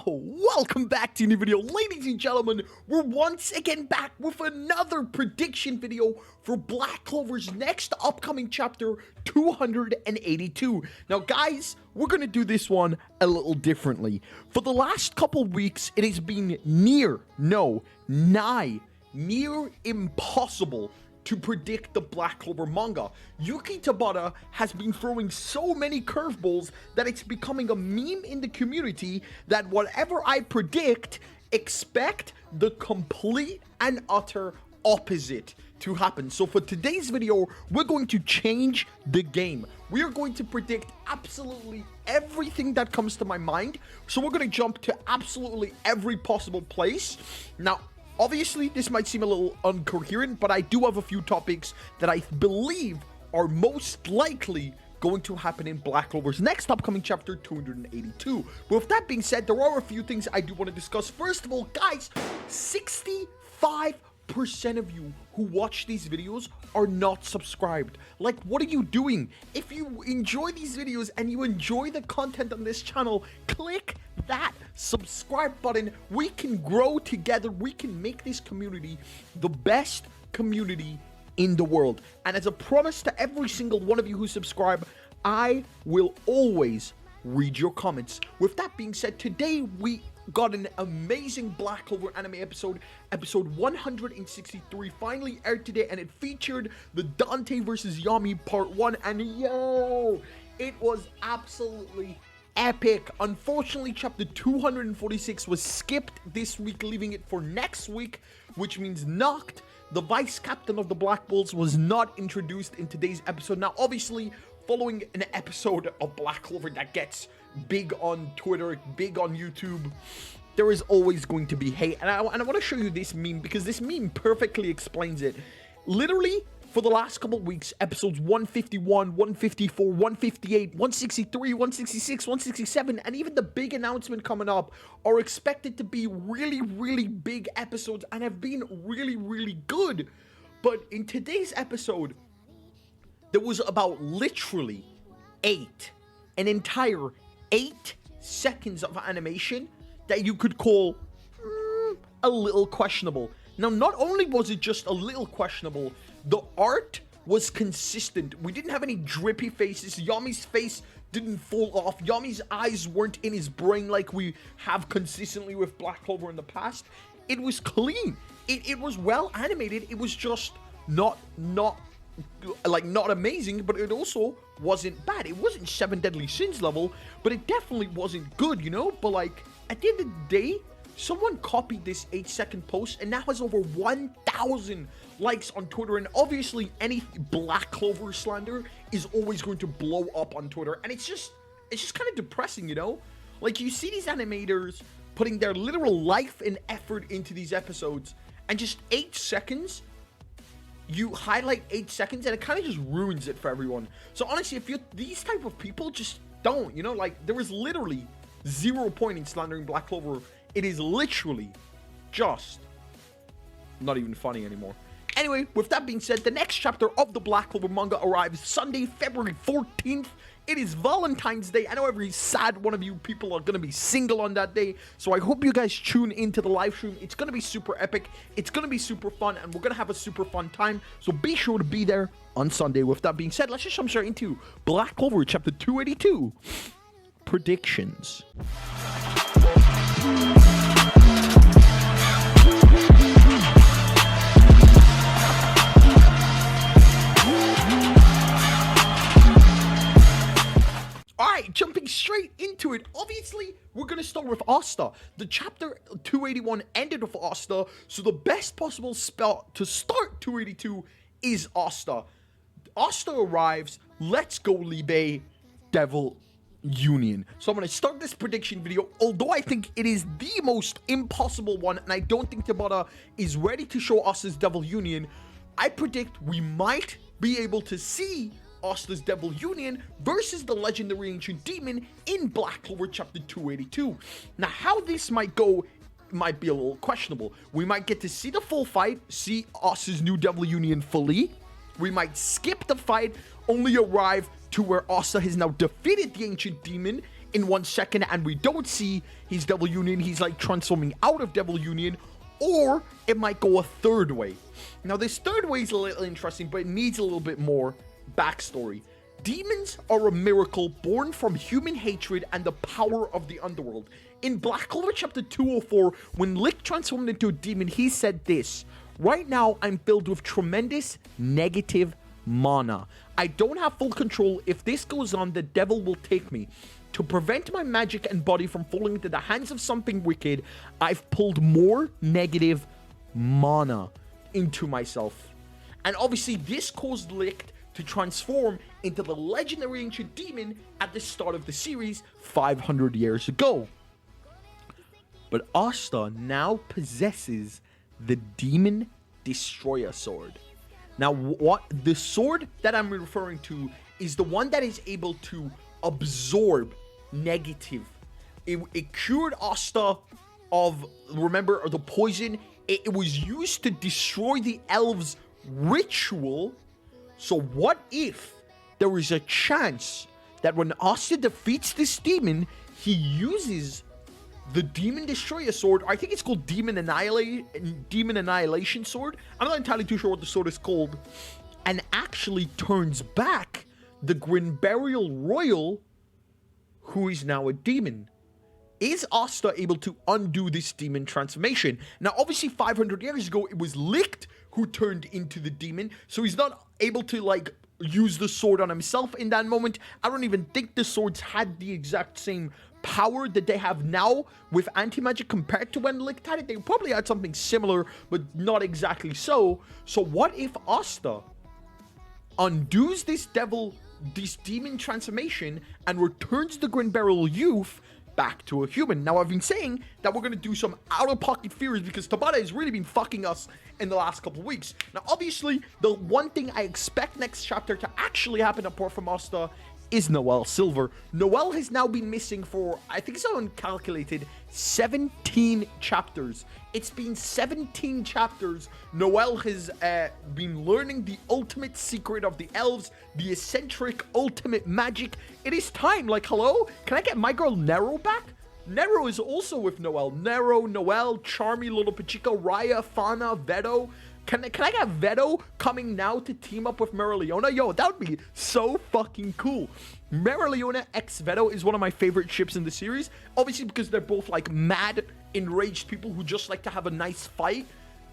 Welcome back to a new video, ladies and gentlemen. We're once again back with another prediction video for Black Clover's next upcoming chapter 282. Now guys, we're gonna do this one a little differently. For the last couple weeks, it has been near impossible to predict the Black Clover manga. Yuki Tabata has been throwing so many curveballs that it's becoming a meme in the community that whatever I predict, expect the complete and utter opposite to happen. So for today's video, we're going to change the game. We are going to predict absolutely everything that comes to my mind. So we're going to jump to absolutely every possible place. Now, obviously, this might seem a little incoherent, but I do have a few topics that I believe are most likely going to happen in Black Clover's next upcoming chapter 282. But with that being said, there are a few things I do want to discuss. First of all, guys, 65% of you who watch these videos are not subscribed. Like, what are you doing? If you enjoy these videos and you enjoy the content on this channel, click that subscribe button. We can grow together. We can make this community the best community in the world. And as a promise to every single one of you who subscribe, I will always read your comments. With that being said, today we got an amazing Black Clover anime episode 163 finally aired today, and it featured the Dante versus Yami part 1, and yo, it was absolutely epic. Unfortunately, chapter 246 was skipped this week, leaving it for next week, which means Noct, the vice captain of the Black Bulls, was not introduced in today's episode. Now obviously, following an episode of Black Clover that gets big on Twitter, big on YouTube, there is always going to be hate. And I want to show you this meme because this meme perfectly explains it. Literally, for the last couple of weeks, episodes 151, 154, 158, 163, 166, 167, and even the big announcement coming up are expected to be really big episodes and have been really good. But in today's episode, there was about literally an entire 8 seconds of animation that you could call a little questionable. Now, not only was it just a little questionable, the art was consistent. We didn't have any drippy faces. Yami's face didn't fall off. Yami's eyes weren't in his brain like we have consistently with Black Clover in the past. It was clean. It was well animated. It was just not amazing, but it also wasn't bad. It wasn't 7 Deadly Sins level, but it definitely wasn't good, you know? But like, at the end of the day, someone copied this 8-second post and now has over 1,000 likes on Twitter. And obviously, any Black Clover slander is always going to blow up on Twitter. And it's just kind of depressing, you know? Like, you see these animators putting their literal life and effort into these episodes, and just 8 seconds, you highlight 8 seconds, and it kind of just ruins it for everyone. So honestly, if you're these type of people, just don't, you know? Like, there is literally 0 point in slandering Black Clover. It is literally just not even funny anymore. Anyway, with that being said, the next chapter of the Black Clover manga arrives Sunday, February 14th. It is Valentine's Day. I know every sad one of you people are going to be single on that day, so I hope you guys tune into the live stream. It's going to be super epic. It's going to be super fun, and we're going to have a super fun time, so be sure to be there on Sunday. With that being said, let's just jump straight into Black Clover chapter 282. Predictions. Alright, jumping straight into it. Obviously, we're going to start with Asta. The chapter 281 ended with Asta, so the best possible spot to start 282 is Asta. Asta arrives. Let's go, Liebe, Devil Union. So I'm going to start this prediction video, although I think it is the most impossible one, and I don't think Tabata is ready to show Asta's Devil Union. I predict we might be able to see Asta's Devil Union versus the legendary ancient demon in Black Clover chapter 282. Now, how this might go might be a little questionable. We might get to see the full fight, see Asta's new Devil Union fully. We might skip the fight, only arrive to where Asta has now defeated the ancient demon in 1 second and we don't see his Devil Union, he's like transforming out of Devil Union, or it might go a third way. Now this third way is a little interesting, but it needs a little bit more backstory. Demons are a miracle born from human hatred and the power of the underworld. In Black Clover chapter 204, when Lick transformed into a demon, he said this: "Right now, I'm filled with tremendous negative mana. I don't have full control. If this goes on, the devil will take me. To prevent my magic and body from falling into the hands of something wicked, I've pulled more negative mana into myself." And obviously, this caused Lick to transform into the legendary ancient demon at the start of the series 500 years ago. But Asta now possesses the Demon Destroyer Sword. Now, what the sword that I'm referring to is the one that is able to absorb negative. It cured Asta of, remember, the poison. It was used to destroy the elves' ritual. So what if there is a chance that when Asta defeats this demon, he uses the Demon Destroyer Sword? I think it's called Demon Annihilation Sword. I'm not entirely too sure what the sword is called. And actually turns back the Grin Burial Royal, who is now a demon. Is Asta able to undo this demon transformation? Now, obviously, 500 years ago, it was Licht who turned into the demon. So he's not able to, like, use the sword on himself in that moment. I don't even think the swords had the exact same power that they have now with anti-magic compared to when Licht had it. They probably had something similar, but not exactly so. So what if Asta undoes this demon transformation and returns the Grin Burial youth back to a human? Now, I've been saying that we're going to do some out-of-pocket theories because Tabata has really been fucking us in the last couple of weeks. Now, obviously, the one thing I expect next chapter to actually happen apart from Asta is Noelle Silver. Noelle has now been missing for, I think someone calculated, 17 chapters. It's been 17 chapters. Noelle has been learning the ultimate secret of the elves, the eccentric ultimate magic. It is time. Like, hello? Can I get my girl Nero back? Nero is also with Noelle. Nero, Noelle, Charmy, Little Pachika, Raya, Fauna, Veto. Can I get Veto coming now to team up with Meriliona? Yo, that would be so fucking cool. Meriliona x Veto is one of my favorite ships in the series. Obviously because they're both like mad, enraged people who just like to have a nice fight.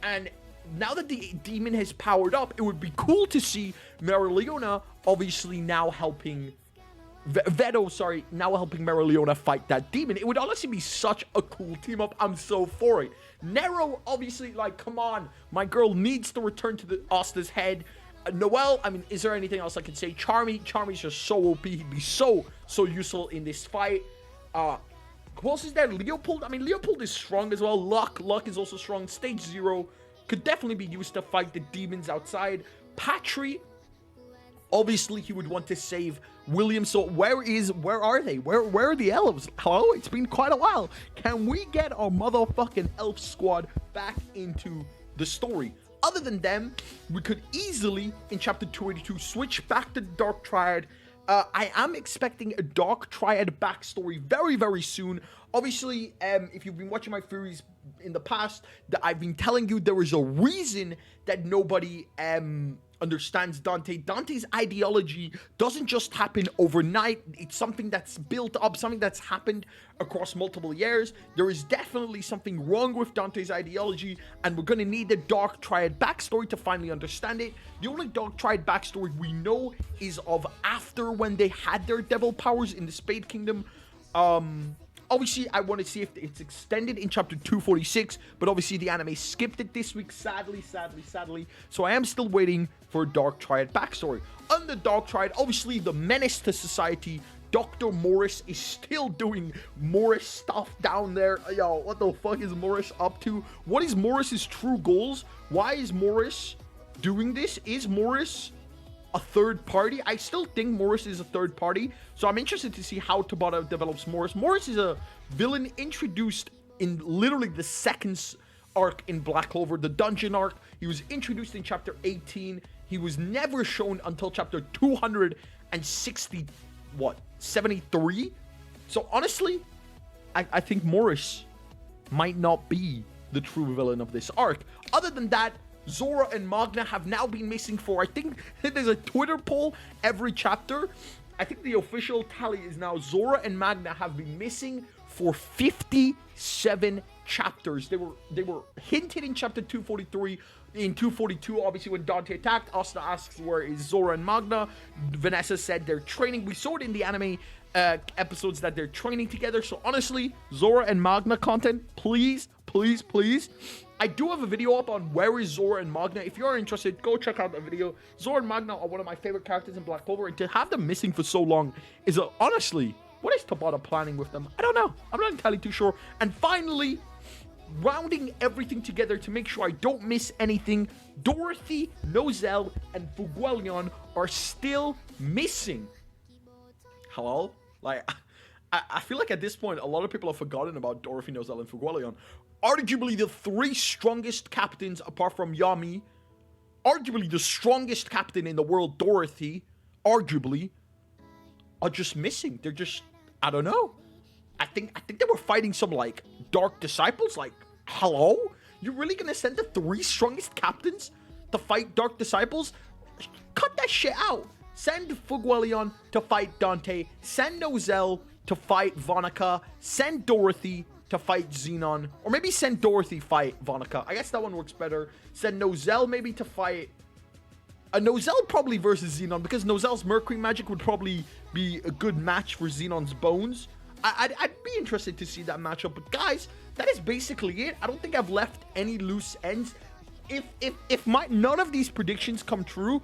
And now that the demon has powered up, it would be cool to see Meriliona obviously now helping now helping Meriliona fight that demon. It would honestly be such a cool team up. I'm so for it. Nero, obviously, like, come on. My girl needs to return to the Asta's head. Noelle, I mean, is there anything else I can say? Charmy's just so OP. He'd be so useful in this fight. Who else is there? Leopold? I mean, Leopold is strong as well. Luck is also strong. Stage 0 could definitely be used to fight the demons outside. Patry, obviously, he would want to save William. So where are they? Where are the elves? Hello? It's been quite a while. Can we get our motherfucking elf squad back into the story? Other than them, we could easily, in chapter 282, switch back to the Dark Triad. I am expecting a Dark Triad backstory very, very soon. Obviously, if you've been watching my theories in the past, that I've been telling you there is a reason that nobody understands Dante. Dante's ideology doesn't just happen overnight. It's something that's built up, something that's happened across multiple years. There is definitely something wrong with Dante's ideology, and we're going to need the Dark Triad backstory to finally understand it. The only Dark Triad backstory we know is of after when they had their devil powers in the Spade Kingdom. Obviously, I want to see if it's extended in chapter 246, but obviously the anime skipped it this week, sadly. So I am still waiting for a Dark Triad backstory. On the Dark Triad, obviously the menace to society, Dr. Morris is still doing Morris stuff down there. Yo, what the fuck is Morris up to? What is Morris's true goals? Why is Morris doing this? Is Morris a third party? I still think Morris is a third party, so I'm interested to see how Tabata develops Morris. Morris is a villain introduced in literally the second arc in Black Clover, the dungeon arc. He was introduced in chapter 18. He was never shown until chapter 260, 73? So honestly, I think Morris might not be the true villain of this arc. Other than that, Zora and Magna have now been missing for, I think there's a Twitter poll every chapter. I think the official tally is now Zora and Magna have been missing for 57 chapters. They were hinted in chapter 243. In 242, obviously, when Dante attacked, Asta asks where is Zora and Magna. Vanessa said they're training. We saw it in the anime episodes that they're training together. So honestly, Zora and Magna content, please, please, please. I do have a video up on where is Zora and Magna. If you're interested, go check out the video. Zora and Magna are one of my favorite characters in Black Clover, and to have them missing for so long is honestly, what is Tabata planning with them? I don't know. I'm not entirely too sure. And finally, rounding everything together to make sure I don't miss anything, Dorothy, Nozel, and Fuguelion are still missing. Hello? Like, I feel like at this point, a lot of people have forgotten about Dorothy, Nozel, and Fuguelion. Arguably the three strongest captains apart from Yami. Arguably the strongest captain in the world, Dorothy, arguably, are just missing. They're just, I don't know. I think they were fighting some, like, dark disciples. Like, hello? You're really gonna send the three strongest captains to fight dark disciples? Cut that shit out. Send Fuguelion to fight Dante. Send Nozel to fight Vonica. Send Dorothy to fight Xenon. Or maybe send Dorothy fight Vonica. I guess that one works better. Send Nozel maybe to fight... Nozel probably versus Xenon, because Nozel's Mercury magic would probably be a good match for Xenon's bones. I'd be interested to see that matchup. But guys, that is basically it. I don't think I've left any loose ends. If none of these predictions come true,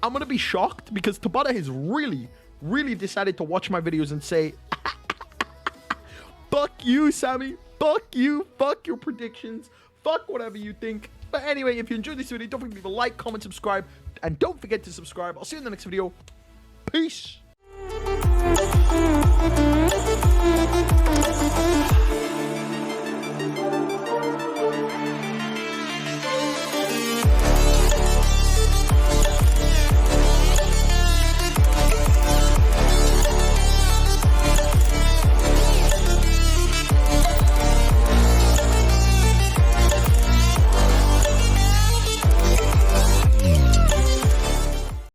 I'm gonna be shocked, because Tabata has really decided to watch my videos and say, fuck you, Sammy. Fuck you. Fuck your predictions. Fuck whatever you think. But anyway, if you enjoyed this video, don't forget to leave a like, comment, subscribe, and don't forget to subscribe. I'll see you in the next video. Peace.